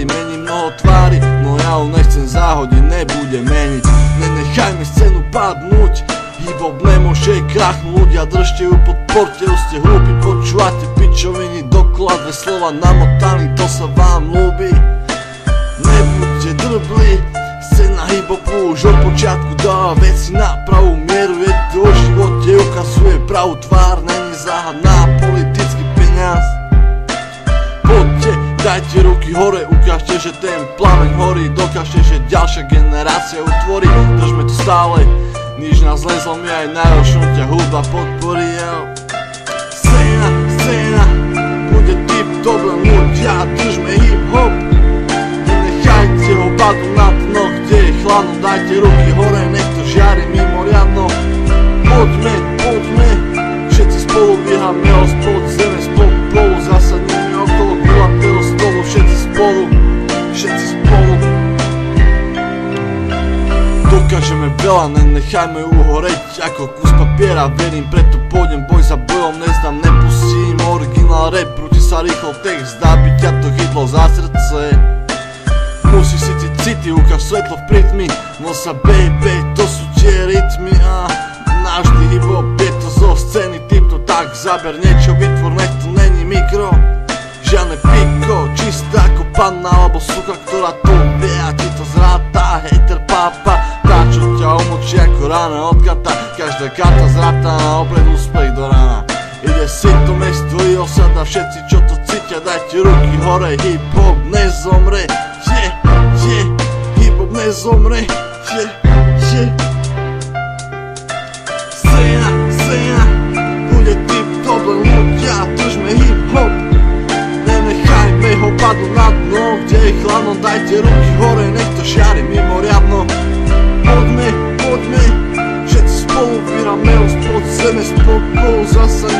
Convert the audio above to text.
tvári, mení mnoho tvári, no ja ho nechcem zahodiť, nebude meniť. Nenechajme scénu padnúť, hip-hop nemôže krachnúť, ľudia držte ju pod porteľ, ste hlúpi, počúvate pičoviny, dokola dve slova namotaní, to sa vám ľúbi. Nebuďte drbli, scéna hip-hopu už od počiatku dáva veci na pravú mieru, je to o živote, ukazuje pravú tvár, není záhadná politický peniaz. Poďte, dajte ruky hore, ukážte, že ten plameň horí, dokážte, že ďalšia generácia utvorí, držme to stále, nič nás nezlomí, aj najhoršom ťa hudba podporí. Scéna, bude tip-top, len ľudia, držme hip-hop. Nenechajte ho padnúť na dno, kde je chladno, dajte ruky hore, nech to žiari mimoriadno. Poďme, všetci spolu biehame spod zeme, spolu zasadneme okolo kulatého stolu, všetci spolu. Dokážeme veľa, nenechajme uhoreť ako kus papiera, verím, preto pôjdem boj za bojom, nezdám, nepustím originál rap, prúti sa rýchlo text, dá by ťa to chytlo za srdce. Musíš cítiť city, ukáž svetlo v prytmi, no sa baby, to sú tie rytmy a navždy hip-hop je to zo scény, typ to tak zaber niečo, vytvor, nech to není mikro. Žiadne piko, čistá ako panna alebo suka, ktorá to vie a ti to zráta, hater pápa, tá čo ťa umočí ako rána od kata, každá karta zráta na opred úspech do rána. Ide si to mesto i osada, všetci čo to cítia, dajte ruky hore, hip-hop nezomre, hip-hop nezomre, Scéna, bude tip-top, len ľudia, držme hip-hop. Nenechajme ho padnúť na dno, kde je chladno, dajte ruky hore, nech to žiari mimoriadno. Poďme, všetci spolu vyrame spod zeme, spolu zasadneme